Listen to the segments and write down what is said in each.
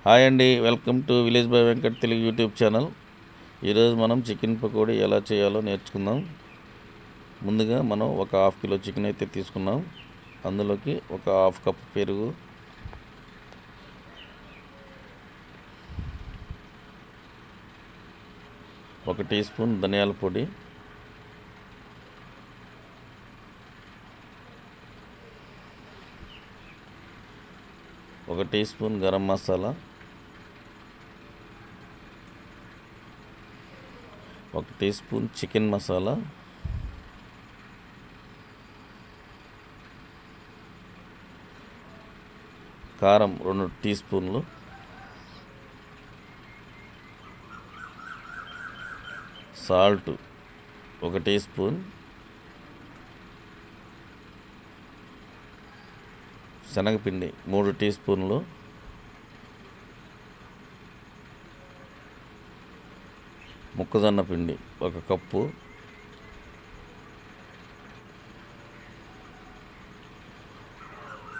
Hi అండి, welcome to village by Venkat Telugu YouTube channel. ఈరోజు మనం చికెన్ పకోడీ ఎలా చేయాలో నేర్చుకుందాం. ముందుగా మనం ఒక హాఫ్ కిలో చికెన్ అయితే తీసుకున్నాం. అందులోకి ఒక హాఫ్ కప్ పెరుగు, ఒక టీ స్పూన్ ధనియాల పొడి, ఒక టీ స్పూన్ గరం మసాలా, ఒక టీ స్పూన్ చికెన్ మసాలా, కారం 2 టీ స్పూన్లు, సాల్ట్ 1 టీ స్పూన్, శనగపిండి 3 టీ స్పూన్లు, మొక్కజొన్న పిండి 1 కప్పు,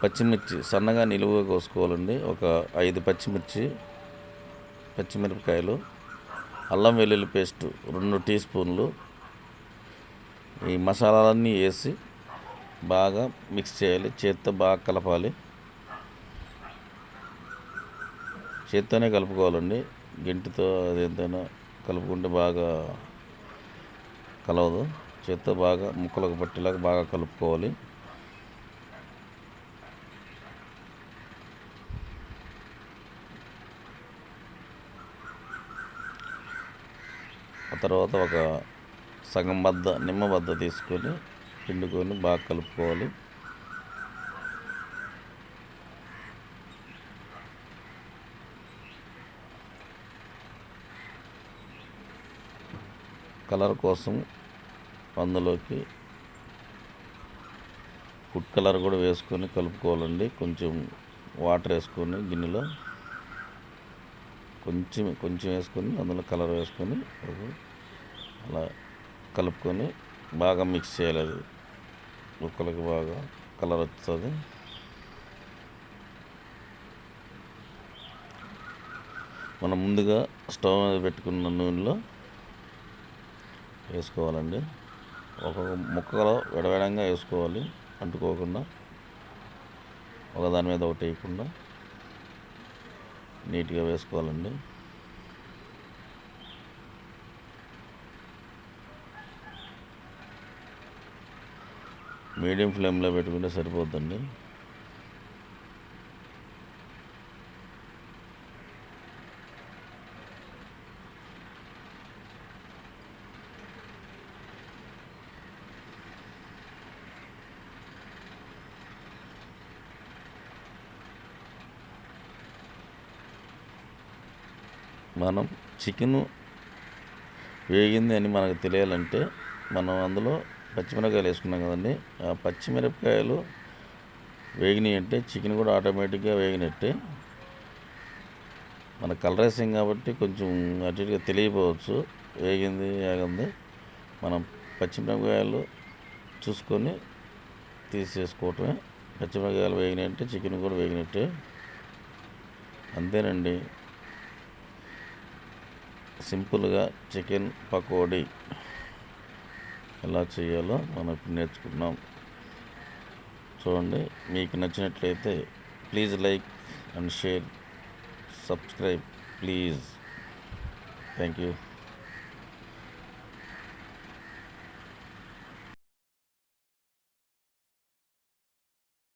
పచ్చిమిర్చి సన్నగా నిలువుగా కోసుకోవాలండి. ఒక 5 పచ్చిమిరపకాయలు, అల్లం వెల్లుల్లి పేస్ట్ 2 టీ స్పూన్లు. ఈ మసాలాలన్నీ వేసి బాగా మిక్స్ చేయాలి. చేత్తో బాగా కలపాలి. చేత్తోనే కలుపుకోవాలండి, గెంటితో అదేంతైనా కలుపుకుంటే బాగా కలవదు. చేత్తో బాగా ముక్కలకు పట్టేలాగా బాగా కలుపుకోవాలి. ఆ తర్వాత ఒక సగం నిమ్మ బద్ద తీసుకొని పిండుకొని బాగా కలుపుకోవాలి. కలర్ కోసం అందులోకి ఫుడ్ కలర్ కూడా వేసుకొని కలుపుకోవాలండి. కొంచెం వాటర్ వేసుకొని గిన్నెలో కొంచెం వేసుకొని అందులో కలర్ వేసుకొని అలా కలుపుకొని బాగా మిక్స్ చేయాలి. అది ముక్కలకు బాగా కలర్ వస్తుంది. మనం ముందుగా స్టవ్ మీద పెట్టుకున్న నూనెలో వేసుకోవాలండి. ఒక ముక్కలో విడవిడంగా వేసుకోవాలి, అంటుకోకుండా ఒకదాని మీద ఒకటి వేయకుండా నీట్గా వేసుకోవాలండి. మీడియం ఫ్లేమ్లో పెట్టుకుంటే సరిపోద్దండి. మనం చికెను వేగింది అని మనకు తెలియాలంటే మనం అందులో పచ్చిమిరపకాయలు వేసుకున్నాం కదండి. ఆ పచ్చిమిరపకాయలు వేగినాయి అంటే చికెన్ కూడా ఆటోమేటిక్గా వేగినట్టే. మన కలరేసింగ్ కాబట్టి కొంచెం అటు ఇటుగా తెలియపోవచ్చు వేగింది. మనం పచ్చిమిరపకాయలు చూసుకొని తీసేసుకోవటమే. పచ్చిమిరపకాయలు వేగినట్టే, చికెన్ కూడా వేగినట్టే. అంతేనండి, సింపుల్గా చికెన్ పకోడీ ఎలా చేయాలో మనం ఇప్పుడు నేర్చుకున్నాం. చూడండి, మీకు నచ్చినట్లయితే please like and share, subscribe please. Thank you.